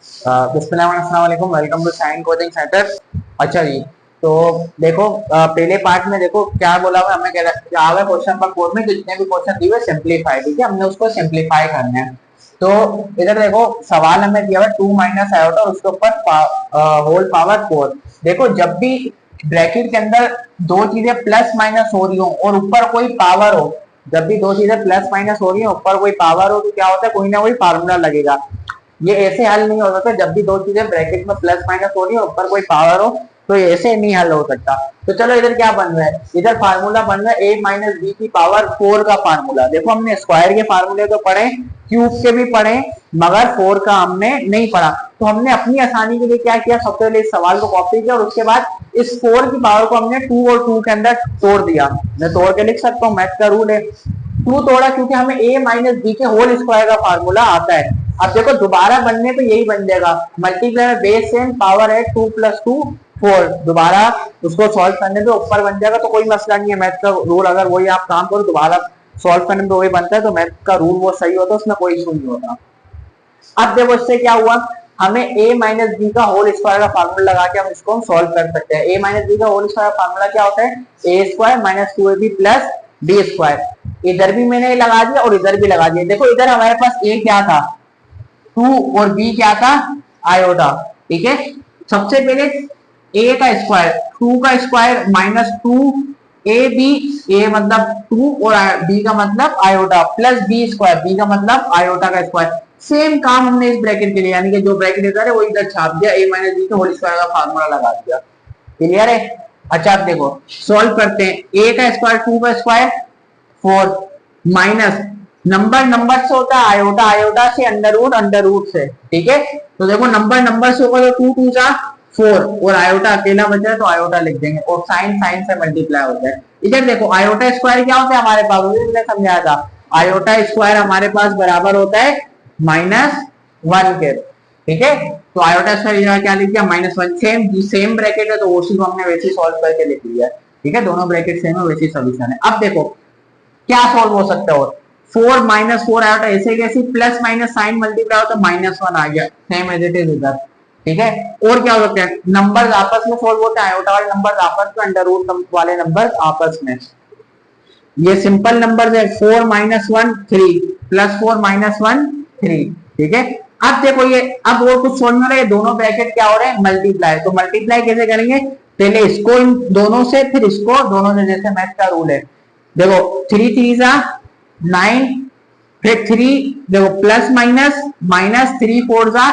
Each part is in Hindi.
बिस्मिल्लाहिर्रहमानिर्रहीम, welcome to Sign coaching centre. अच्छा जी, तो देखो पहले पार्ट में देखो क्या बोला हुआ हमें, क्या हुआ क्वेश्चन पर कोड में जितने भी क्वेश्चन दिए हुए सिंप्लीफाई, ठीक है, हमने उसको सिंप्लीफाई करना है। तो इधर देखो सवाल हमें दिया हुआ 2 माइनस आयोटा और उसके ऊपर होल पावर 4। देखो जब भी ब्रैकेट के अंदर दो चीजें प्लस माइनस हो रही हो और ऊपर कोई पावर हो, जब भी दो चीजें प्लस माइनस हो रही है ऊपर कोई पावर हो, तो क्या होता है, कोई ना कोई फार्मूला लगेगा। ये ऐसे हल नहीं हो सकता। जब भी दो चीजें ब्रैकेट में प्लस माइनस हो रही है ऊपर कोई पावर हो, तो ये ऐसे नहीं हल हो सकता। तो चलो इधर क्या बन रहा है, इधर फार्मूला बन रहा है a माइनस बी की पावर 4 का फार्मूला। देखो हमने स्क्वायर के फार्मूले तो पढ़े, क्यूब के भी पढ़े, मगर 4 का हमने नहीं पढ़ा। तो हमने अपनी आसानी के लिए क्या किया, सबसे पहले इस सवाल को कॉपी किया और उसके बाद इस 4 की पावर को हमने 2 और 2 के अंदर तोड़ दिया। मैं तोड़ के लिख सकता हूँ, मैथ का रूल है। 2 तोड़ा क्योंकि हमें a माइनस बी के होल स्क्वायर का फार्मूला आता है। अब देखो दोबारा बनने पे यही बन जाएगा, मल्टीप्लाई में बेस सेम, पावर है 2 प्लस 2 4। दोबारा उसको सॉल्व करने पे ऊपर बन जाएगा, तो कोई मसला नहीं है। मैथ का रूल अगर वही आप काम करो दोबारा सॉल्व करने में वही बनता है, तो मैथ का रूल वो सही होता है, उसमें कोई इशू नहीं होता। अब देखो इससे क्या हुआ, हमें a माइनस बी का होल स्क्वायर का फार्मूला लगा के हम इसको हम सॉल्व कर सकते हैं। a माइनस बी का होल स्क्वायर का फार्मूला क्या होता है, a square minus 2ab plus b square. इधर भी मैंने लगा दिया और इधर भी लगा दिया। देखो इधर हमारे पास a क्या था 2 और b क्या था आयोटा, ठीक है। सबसे पहले a का स्क्वायर 2 का स्क्वायर माइनस 2 ए बी, ए मतलब 2 और b का मतलब iota plus b square, b का मतलब आयोटा का स्क्वायर। सेम काम हमने इस ब्रैकेट के लिए, यानी कि जो ब्रैकेट इधर है वो इधर छाप दिया, a माइनस बी के होल स्क्वायर का फार्मूला लगा दिया। क्लियर है। अच्छा आप देखो सॉल्व करते हैं, a का स्क्वायर 2 का स्क्वायर 4 माइनस नंबर नंबर से होता है आयोटा, आयोटा से अंडर रूट से, ठीक है। तो देखो नंबर नंबर से होगा तो 2 2 जा 4 और आयोटा अकेला बचा है तो आयोटा लिख देंगे और साइन साइन से मल्टीप्लाई हो जाए। इधर देखो आयोटा स्क्वायर क्या होता है हमारे पास, मैंने समझाया था, आयोटा स्क्वायर हमारे पास बराबर होता है -1 के, ठीक है। तो आयोटा स्क्वायर क्या लिख दिया -1। सेम ब्रैकेट है तो उसी को हमने वैसे सॉल्व करके लिख लिया, ठीक है। दोनों ब्रैकेट सेम है, वैसी सॉल्यूशन है। अब देखो क्या सॉल्व हो सकता है, और 4 माइनस 4 आयोटा ऐसे कैसे, प्लस माइनस साइन मल्टीप्लाई हो तो -1 आ गया, सेम एज इट इज इधर, ठीक है। और क्या हो सकता है, नंबर्स आपस में सॉल्व होते हैं, आयोटा वाले नंबर्स आपस में, अंडर रूट वाले नंबर्स आपस में। ये सिंपल नंबर है, 4 माइनस 1 3 प्लस 4 माइनस 1 3, ठीक है। अब देखो ये, अब और कुछ सोचना रहे, दोनों ब्रैकेट क्या हो रहे हैं मल्टीप्लाई, तो मल्टीप्लाई कैसे करेंगे, पहले इसको इन दोनों से फिर इसको दोनों से, जैसे मैथ का रूल है। देखो 3 3 जा 9, फिर 3 देखो प्लस माइनस माइनस 3 4 जा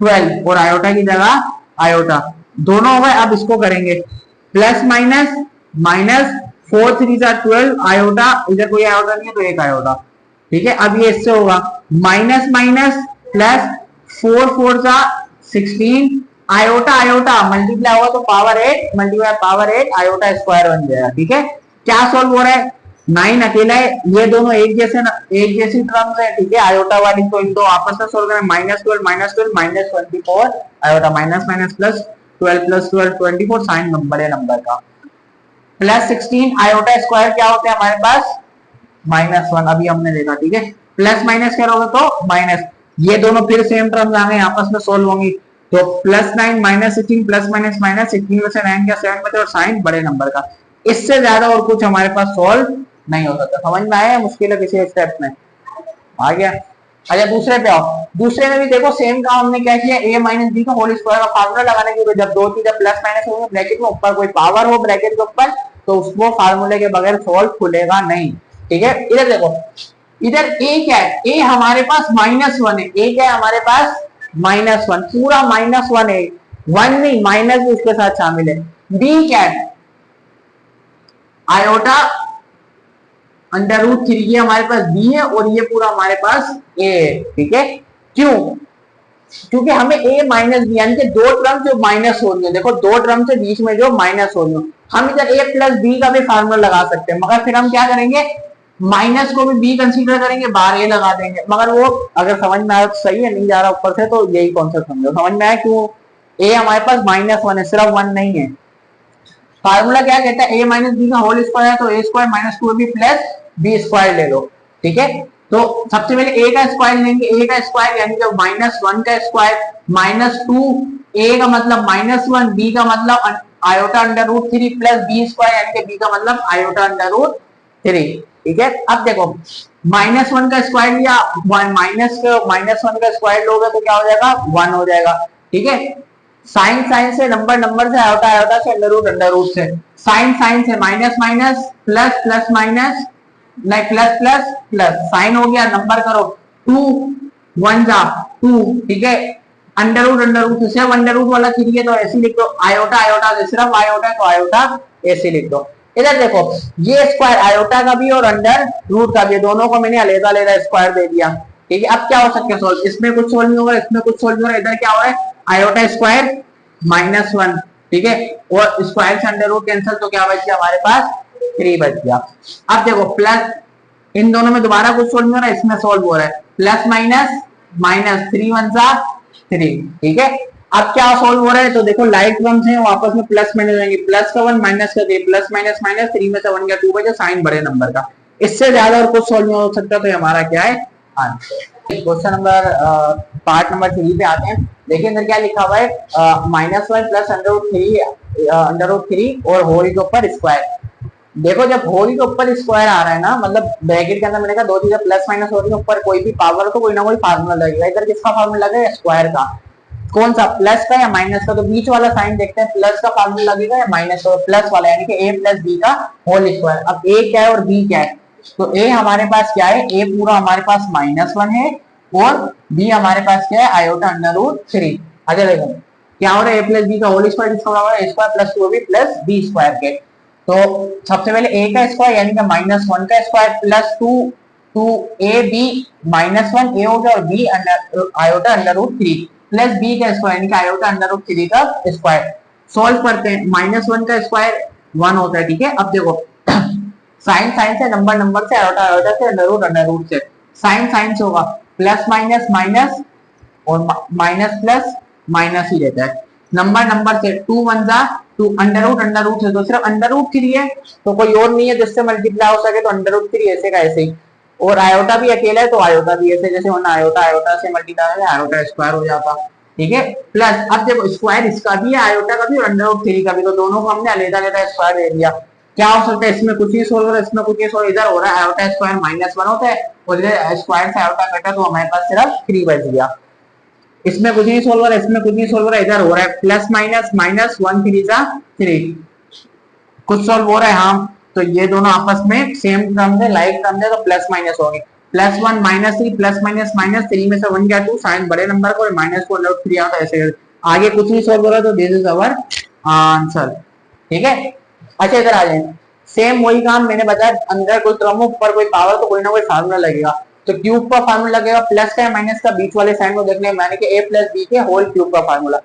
12 और आयोटा की जगह आयोटा, दोनों हो गए। अब इसको करेंगे प्लस माइनस माइनस 4 3 जा 12 आयोटा, इधर कोई आयोटा नहीं है तो एक आयोटा, ठीक है। अब ये इससे होगा माइनस माइनस प्लस 4 4 जा 16 आयोटा आयोटा मल्टीप्लाई होगा तो power 8 multiply power 8 iota square बन जाएगा, ठीक है। क्या सॉल्व हो रहा है, 9 अकेला है, ये दोनों एक जैसी टर्म्स है, ठीक है। आयोटा वाली तो इन दो आपस में सोल्व करें, -12 -24 iota minus minus plus 12 24 sign number है नंबर का, प्लस 16 आयोटा स्क्वायर क्या होता है हमारे पास -1, अभी हमने देखा, ठीक है। प्लस माइनस करोगे तो माइनस, ये दोनों फिर सेम टर्म्स आ गए, आपस में सोल्व होंगी, तो +9 -16 प्लस माइनस माइनस 16 में से 9 का 7 बचे और साइन बड़े नंबर का। इससे ज्यादा और कुछ हमारे पास सॉल्व नहीं हो सकता। समझ में आया, मुश्किल है किसी स्टेप में आ गया। अच्छा दूसरे पे आओ, दूसरे में भी देखो सेम काम हमने क्या किया, a माइनस बी का होल स्क्वायर का फार्मूला लगाने के लिए, जब दो चीजें प्लस माइनस होंगे ब्रैकेट में ऊपर कोई पावर हो ब्रैकेट के ऊपर, तो उसको फार्मूले के बगैर सॉल्व खुलेगा नहीं, ठीक है। इधर देखो, इधर a क्या है, a हमारे पास -1 है, a क्या है हमारे पास -1, पूरा -1 है, 1 नहीं माइनस भी उसके साथ शामिल है। b क्या है आयोटा √3, ये हमारे पास b है और ये पूरा हमारे पास a है, ठीक है। क्यों, क्योंकि हमें a माइनस बी यानी कि दो टर्म जो माइनस हो रही है, देखो दो टर्म से बीच में जो माइनस हो रही है, हम इधर a प्लस बी का भी फार्मूला लगा सकते हैं, मगर फिर हम क्या करेंगे, माइनस को भी b कंसीडर करेंगे, बाहर a लगा देंगे। मगर वो अगर समझ में आया तो सही है, नहीं जा रहा ऊपर से तो यही कॉन्सेप्ट समझो, समझ में आया क्यों a हमारे पास -1 है, सिर्फ 1 नहीं है। फार्मूला क्या कहता है, a माइनस बी का होल स्क्वायर है तो a square minus 2ab plus b square ले लो, ठीक है। तो सबसे पहले ए का स्क्वायर लेंगे, ए का स्क्वायर यानी कि -1 का स्क्वायर, -2, ए का मतलब -1, बी का मतलब iota under root 3 plus B square यानी कि बी का मतलब आयोटा अंडर रूट 3। ठीक है, अब देखो -1 का स्क्वायर लिया, -1 का स्क्वायर लोगे तो क्या हो जाएगा 1 हो जाएगा। ठीक है, साइन साइन से, नंबर से, आयोटा आयोटा से, अंडर रूट से, साइन साइन से minus minus, plus plus minus, नहीं प्लस प्लस प्लस, साइन हो गया, नंबर करो 2 1 जा 2। ठीक है, अंडर रूट से सिर्फ अंडर रूट वाला चीज है तो ऐसे लिख दो, आयोटा आयोटा से सिर्फ आयोटा तो आयोटा ऐसे लिख दो। इधर देखो ये स्क्वायर आयोटा का भी और अंडर रूट का भी, दोनों को मैंने अलग अलग स्क्वायर दे दिया। ठीक है, अब क्या हो सकता है सोल्व, इसमें कुछ सोल्व नहीं होगा, इसमें कुछ सोल्व नहीं होगा, इधर क्या हो रहा है आयोटा स्क्वायर -1। ठीक है, और स्क्वायर से अंडर रूट कैंसिल तो क्या बच गया हमारे पास 3 बच गया। अब देखो प्लस, इन दोनों में दोबारा कुछ सोल्व नहीं हो रहा है, इसमें सोल्व हो रहा है, प्लस माइनस माइनस, 3 1 जा 3। ठीक है, अब क्या सोल्व हो रहा है तो देखो लाइट टर्म्स हैं वापस में प्लस माइनस जाएंगे, प्लस का 1 माइनस का 3, प्लस माइनस माइनस, 3 में से 1 गया 2 बचे, साइन बड़े नंबर का, इससे ज्यादा और कुछ सोल्व नहीं हो सकता, तो हमारा क्या है answer. Question number part number 3 पे आते हैं। देखिए अंदर क्या लिखा हुआ है, -1 प्लस अंडर रूट 3 और होल के ऊपर स्क्वायर। देखो जब होल के ऊपर स्क्वायर आ रहा है ना, मतलब ब्रैकेट के अंदर मैंने कहा दो चीजें प्लस माइनस हो रही है, ऊपर कोई भी पावर तो कोई ना कोई फार्मूला लगेगा। इधर किसका फार्मूला लगेगा स्क्वायर का, कौन सा प्लस का या माइनस का, तो बीच वाला साइन देखते हैं, प्लस का फार्मूला लगेगा या माइनस का, प्लस वाला यानी कि ए प्लस बी का होल स्क्वायर। अब ए क्या है और बी क्या है, तो ए हमारे पास क्या है, ए पूरा हमारे पास -1 है और बी हमारे पास क्या है आयोटा अंडर रूट 3। अच्छा देखो क्या हो रहा है, ए प्लस बी का होल स्क्वायर किसका बराबर है, A square plus 2b plus B square के। तो सबसे पहले a का स्क्वायर यानी कि -1 का square plus 2 a b -1 a हो गया और b iota under root 3 plus b का स्क्वायर यानी कि आयोटा अंडर रूट 3 का स्क्वायर। सॉल्व करते हैं, -1 का स्क्वायर 1 होता है। ठीक है, अब देखो साइन साइन से, नंबर से, आयोटा आयोटा से, अंडर रूट से, साइन साइन से होगा प्लस माइनस माइनस और माइनस प्लस माइनस ही रहता है, नंबर से 2 1 जा 2, अंडर रूट है तो सिर्फ अंडर रूट 3 है तो कोई और नहीं है जिससे मल्टीप्लाई हो सके, तो अंडर रूट 3 ऐसे का ऐसे ही, और आयोटा भी अकेला है तो आयोटा भी ऐसे, जैसे वरना आयोटा आयोटा से मल्टीप्लाई है आयोटा स्क्वायर हो जाता। ठीक है, प्लस अब देखो स्क्वायर इसका भी है आयोटा का भी और अंडर रूट 3 का भी, तो दोनों को हमने अलग-अलग स्क्वायर दे दिया। क्या हो सकता है, इसमें कुछ नहीं सोल्व हो रहा है, इसमें कुछ नहीं सोल्व, इधर हो रहा है आयोटा स्क्वायर -1 होता है और इधर स्क्वायर से आयोटा कटा तो हमारे पास सिर्फ 3 बच गया। इसमें कुछ नहीं सोल्व हो रहा है, इसमें कुछ नहीं सोल्व हो रहा है, इधर हो रहा है प्लस माइनस माइनस, 1 3 जा 3, कुछ सोल्व हो रहा है हाँ, तो ये दोनों आपस में सेम टर्म है, लाइक टर्म है, तो प्लस माइनस होंगे, +1 -3 प्लस माइनस माइनस, 3 में से 1 गया 2, साइन बड़े नंबर को माइनस को अंडर रूट 3 आता है ऐसे, आगे कुछ नहीं सोल्व हो रहा तो दिस इज अवर आंसर। ठीक है, अच्छा इधर आ जाए, सेम वही काम मैंने बताया, अंदर कोई टर्म ऊपर कोई पावर तो कोई ना कोई फार्मूला लगेगा, तो क्यूब का फार्मूला लगेगा, प्लस का या माइनस का बीच वाले साइन को देखने मैंने कि a प्लस बी के होल क्यूब का फार्मूला,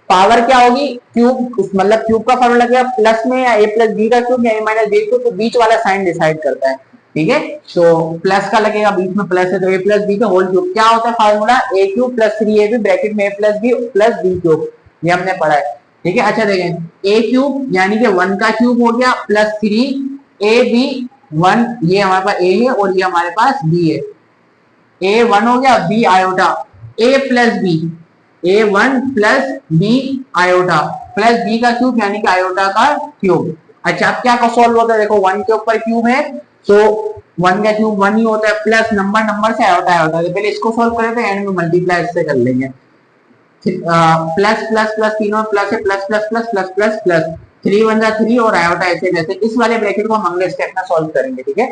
पावर क्या होगी क्यूब, मतलब क्यूब का फार्मूला लगेगा प्लस में या a प्लस बी का क्यूब या a माइनस बी क्यूब, तो बीच वाला साइन डिसाइड करता है। ठीक है, तो प्लस का लगेगा, बीच में प्लस है तो a प्लस बी का होल क्यूब, क्या होता है formula a cube plus 3ab bracket में a plus B plus B cube, ये हमने पढ़ा है। ठीक है, अच्छा देखें a क्यूब यानी कि 1 का क्यूब हो गया प्लस 3ab 1, ये हमारे पास a है और ये हमारे पास b है, a 1 हो गया, b iota, a plus B, a1 plus b iota plus b का क्यूब यानी कि आयोटा का क्यूब। अच्छा अब क्या सॉल्व होता है, देखो 1 के ऊपर क्यूब है तो 1 का क्यूब 1 ही होता है, प्लस नंबर से आयोटा आयोटा, तो पहले इसको सॉल्व करें तो एंड में मल्टीप्लाई इससे कर लेंगे, प्लस प्लस प्लस तीनों प्लस है, plus plus plus plus plus plus, 3 1 जा 3 और आयोटा ऐसे जैसे, इस वाले ब्रैकेट को हम अगले स्टेप में सॉल्व करेंगे। ठीक है,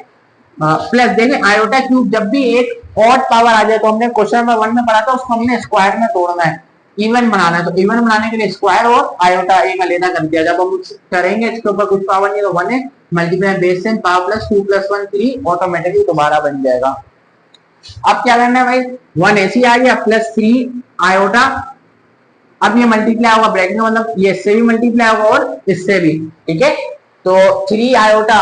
प्लस देखें आयोटा क्यूब जब भी एक ऑड पावर आ जाए, तो हमने क्वेश्चन नंबर 1 में पढ़ा था उसको हमने स्क्वायर में तोड़ना है, इवन बनाना है, तो इवन बनाने के लिए स्क्वायर और आयोटा एक अलग कर दिया, जब हम करेंगे इसके ऊपर कुछ पावर नहीं तो 1 है, मल्टीप्लाई बेस से पावर प्लस 2 + 1 3 ऑटोमेटिकली दोबारा बन जाएगा। अब क्या करना है भाई, 1 ऐसी आ गया प्लस 3 आयोटा, अब ये मल्टीप्लाई होगा ब्रैकेट में, मतलब ये इससे भी मल्टीप्लाई होगा और इससे भी। ठीक है, तो 3 आयोटा,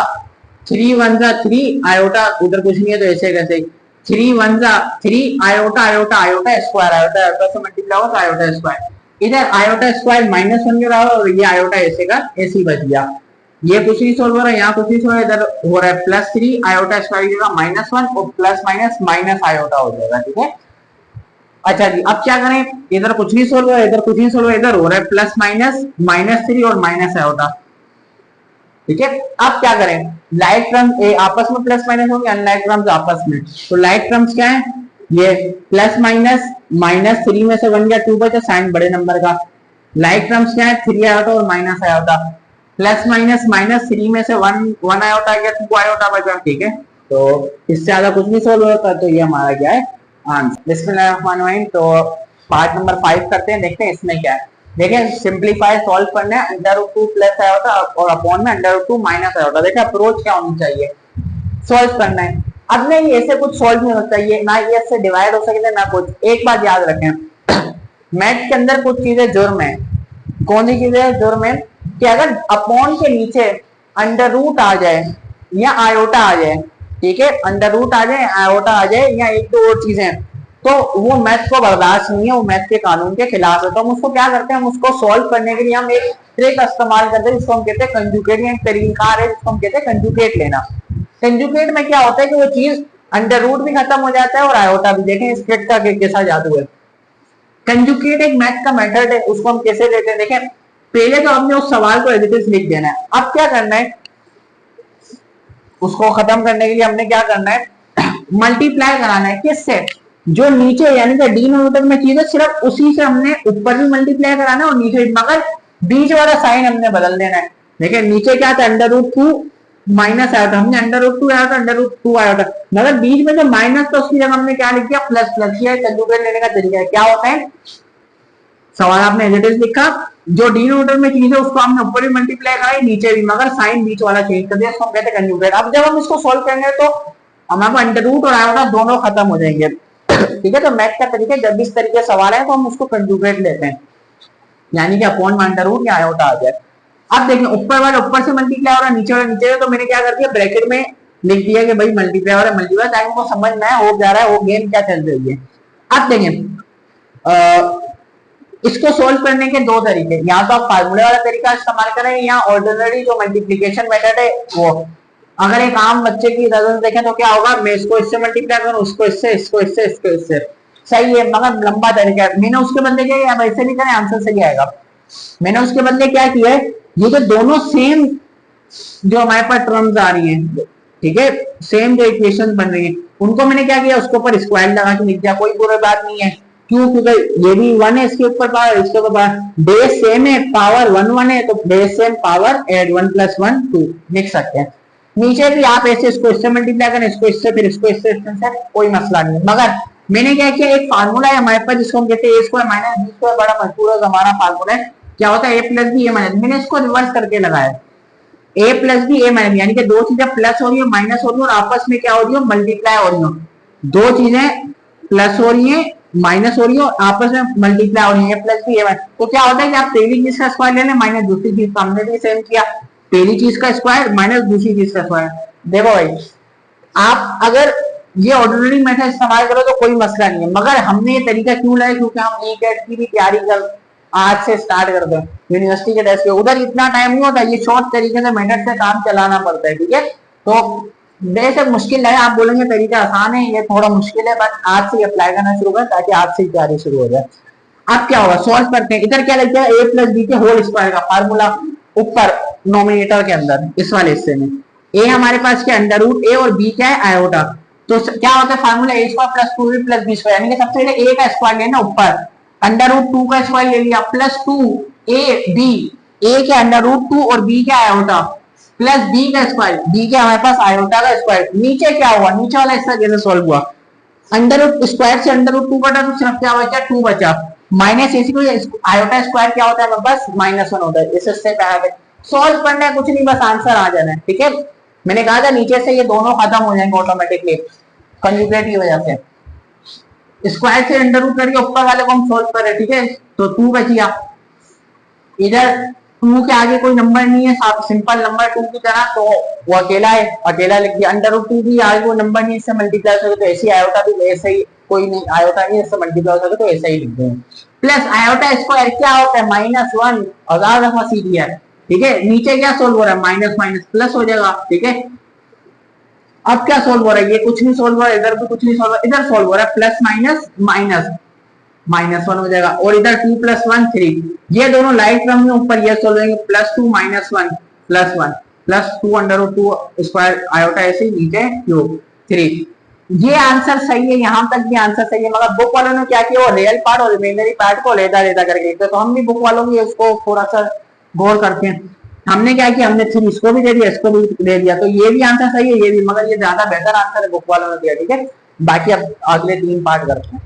3 1 जा 3 आयोटा, उधर कुछ नहीं है तो ऐसे कैसे 3 1 जा 3 iota iota iota square, iota iota से मल्टीप्लाई होगा तो आयोटा स्क्वायर, इधर आयोटा स्क्वायर -1 के बराबर और ये आयोटा ऐसे का ऐसे बच गया। ये कुछ नहीं सोल्व हो रहा है, यहाँ कुछ नहीं सोल्व, इधर हो रहा है +3 आयोटा स्क्वायर की जगह -1 और प्लस माइनस माइनस आयोटा हो जाएगा। ठीक है, अच्छा जी, अब क्या करें, इधर कुछ नहीं सोल्व हो रहा है, इधर कुछ नहीं सोल्व हो रहा है, इधर हो रहा है प्लस माइनस -3 और माइनस आयोटा। ठीक है, अब क्या करें, लाइक टर्म्स आपस में प्लस माइनस होंगे, अनलाइक टर्म्स आपस में, तो लाइक टर्म्स क्या है, ये प्लस माइनस -3 में से 1 गया 2 बचा, साइन बड़े नंबर का। लाइक टर्म्स क्या है, 3 आयोटा और माइनस आयोटा, प्लस माइनस -3 में से 1 आयोटा गया, 2 आयोटा बचा। ठीक है, तो इससे ज्यादा कुछ नहीं सोल्व होता, तो ये हमारा क्या है आंसर। बिस्मिल्लाहिर्रहमानिर्रहीम। तो पार्ट नंबर 5 करते हैं, देखते हैं इसमें क्या है। देखिए, सिंप्लीफाई सॉल्व करना है, √2 प्लस आयोटा और अपॉन में √2 माइनस आयोटा। देखिए अप्रोच क्या होनी चाहिए, सॉल्व करना है। अब नहीं, ऐसे कुछ सॉल्व नहीं होता, ये ना ये से डिवाइड हो सकते ना कुछ। एक बात याद रखें, मैथ के अंदर कुछ चीजें जुर्म है। कौन सी चीजें जुर्म है, कि अगर अपॉन के नीचे अंडर रूट आ जाए या आयोटा आ जाए, ठीक है, अंडर रूट आ जाए, आयोटा आ जाए, या एक दो और चीजें, तो वो मैथ को बर्दाश्त नहीं है, वो मैथ के कानून के खिलाफ है। तो हम उसको क्या करते हैं, हम उसको सॉल्व करने के लिए हम एक ट्रिक इस्तेमाल करते हैं, जिसको हम कहते हैं कंजुगेट, या एक तरीकाकार है जिसको हम कहते हैं कंजुगेट लेना। कंजुगेट में क्या होता है कि वो चीज अंडर रूट भी खत्म हो जाता है और आयोटा भी। देखें इस ट्रिक का कैसा जादू है। कंजुगेट एक मैथ का मेथड है, उसको हम कैसे लेते हैं, देखें पहले तो हमने उस सवाल को एज इट इज लिख देना है। अब क्या करना है, उसको खत्म करने के लिए हमने क्या करना है, मल्टीप्लाई कराना है, किससे, जो नीचे यानी कि डिनोमिनेटर में चीज है सिर्फ उसी से हमने ऊपर भी मल्टीप्लाई कराना है और नीचे, मगर बीच वाला साइन हमने बदल देना है। देखिए नीचे क्या था, √2 माइनस आया था, हमने √2 आया था, √2 आया था, मगर बीच में जो माइनस था उसकी जगह हमने क्या लिख दिया, प्लस। प्लस किया, कंजुगेट लेने का तरीका है। क्या होता है, सवाल आपने एज इट इज लिखा, जो डिनोमिनेटर में चीज है उसको हमने ऊपर भी मल्टीप्लाई कराई, नीचे भी, मगर साइन बीच वाला चेंज कर दिया, इसको हम कहते हैं कंजुगेट। अब जब हम इसको सोल्व करेंगे तो हमारे अंडर रूट और आयोटा दोनों खत्म हो जाएंगे। ठीक है, तो मैथ का तरीका, जब इस तरीके सवाल है तो हम उसको कंजुगेट लेते हैं, यानी कि अपॉन में अंडर रूट या आयोटा आ जाए। अब देखिए ऊपर वाला ऊपर से मल्टीप्लाई हो रहा है, नीचे वाला नीचे, तो मैंने क्या कर दिया, ब्रैकेट में लिख दिया कि भाई मल्टीप्लाई हो रहा है, मल्टीप्लाई, ताकि उनको समझ में आए हो जा रहा है, वो गेम क्या चल रही है। अब देखिए इसको सोल्व करने के दो तरीके, या तो आप फार्मूले वाला तरीका इस्तेमाल करें, या ऑर्डिनरी जो मल्टीप्लिकेशन मेथड है वो। अगर एक आम बच्चे की नजर देखें तो क्या होगा, मैं इसको इससे मल्टीप्लाई करूं, उसको इससे, इसको इससे, इसको इससे, सही है, मगर लंबा तरीका है। मैंने उसके बदले क्या, अब ऐसे नहीं करें, आंसर सही आएगा। मैंने उसके बदले क्या किया है, ये जो दोनों सेम जो हमारे पास टर्म्स आ रही हैं, ठीक है, सेम जो इक्वेशन बन रही है, उनको मैंने क्या किया, उसके ऊपर स्क्वायर लगा के लिख दिया। कोई बुरी बात नहीं है, क्यों, क्योंकि ये भी 1 है, इसके ऊपर पावर, इसके ऊपर बेस सेम है, पावर 1 1 है, तो बेस सेम, पावर ऐड 1 + 1 2 लिख सकते हैं। नीचे भी आप ऐसे इसको इससे मल्टीप्लाई करें, इसको इससे, फिर इसको इससे, कोई मसला नहीं है। मगर मैंने क्या किया, एक फार्मूला है हमारे पास जिसको हम कहते हैं a² - b², बड़ा मशहूर है हमारा फार्मूला है। क्या होता है, a + b a-, मैंने इसको रिवर्स करके लगाया, a + b a-, यानी कि दो चीजें प्लस हो रही है, माइनस हो रही है, और आपस में क्या हो रही है, मल्टीप्लाई हो रही है। दो चीजें प्लस हो रही है, माइनस हो रही है, और आपस में मल्टीप्लाई हो रही है, a + b a-। तो क्या होता है कि आप पहली चीज का स्क्वायर ले लें माइनस दूसरी चीज का, हमने भी सेम किया, पहली चीज का स्क्वायर माइनस दूसरी चीज का स्क्वायर। देखो भाई, आप अगर ये ऑर्डिनरी मेथड इस्तेमाल करो तो कोई मसला नहीं है, मगर हमने ये तरीका क्यों लाया, क्योंकि हम ई-कैट की भी तैयारी कर आज से स्टार्ट कर दो, यूनिवर्सिटी के टेस्ट के उधर इतना टाइम नहीं होता, ये शॉर्ट तरीके से मेथड से काम चलाना पड़ता है। ठीक है, तो बेशक मुश्किल है, आप बोलेंगे तरीका आसान है, ये थोड़ा मुश्किल है, बट आज से अप्लाई करना शुरू करें ताकि आज से तैयारी शुरू हो जाए। अब क्या होगा, सॉल्व करते हैं। इधर क्या लगता है, a + b के होल स्क्वायर का फार्मूला ऊपर नोमिनेटर के अंदर, इस वाले हिस्से में a हमारे पास क्या, √a, और b क्या है, आयोटा। तो क्या होता है फार्मूला, a² + 2b + b², यानी कि सबसे पहले a का स्क्वायर लेना ऊपर, √2 का स्क्वायर ले लिया, +2ab, a के √2 और b के आयोटा, प्लस b का स्क्वायर, b के हमारे पास आयोटा का स्क्वायर। नीचे क्या हुआ, नीचे वाला हिस्सा कैसे सॉल्व हुआ, अंडर स्क्वायर से √2 कटा तो सिर्फ क्या बचा, 2 बचा, माइनस इसी को आयोटा स्क्वायर क्या होता है हमारे पास, -1 होता है। इस हिस्से पे सॉल्व करना है, कुछ नहीं, बस आंसर आ जाना है। ठीक है, मैंने कहा था नीचे से ये दोनों खत्म हो जाएंगे ऑटोमेटिकली कंजुगेट की वजह से। स्क्वायर से √2 करके ऊपर वाले को हम सोल्व कर रहे हैं, ठीक है, तो 2 बचिया। इधर 2 के आगे कोई नंबर नहीं है, सिंपल नंबर 2 की तरह, तो वो अकेला है, अकेला लिख दिया। √2 भी आगे कोई नंबर नहीं, इससे मल्टीप्लाई हो सके तो ऐसे ही, आयोटा भी ऐसे ही, कोई नहीं आयोटा नहीं, इससे मल्टीप्लाई हो सके तो ऐसा ही लिख दें। प्लस आयोटा स्क्वायर क्या होता है, -1, 1000 दफा सीधी है, ठीक है, नीचे क्या सोल्व हो रहा है, माइनस माइनस प्लस हो जाएगा। ठीक है, अब क्या सोल्व हो रहा है, ये कुछ नहीं सोल्व हो रहा है, इधर भी कुछ नहीं सोल्व हो रहा है, इधर सोल्व हो रहा है, प्लस माइनस माइनस -1 हो जाएगा, और इधर 2 + 1 3, ये दोनों लाइट रंग में ऊपर ये सोल्व होंगे, +2 -1 +1 +2 √2 स्क्वायर आयोटा ऐसे नीचे क्यूब 3। ये आंसर सही है, यहां तक भी आंसर सही है, मगर बुक वालों ने क्या किया, वो रियल पार्ट और इमेजिनरी पार्ट को लेता लेता करके, तो हम भी बुक वालों की उसको थोड़ा सा गौर करते हैं। हमने क्या किया, हमने 3 इसको भी दे दिया, इसको भी दे दिया, तो ये भी आंसर सही है, ये भी, मगर ये ज्यादा बेहतर आंसर है बुक वालों ने दिया। ठीक है, बाकी अब अगले 3 पार्ट करते हैं।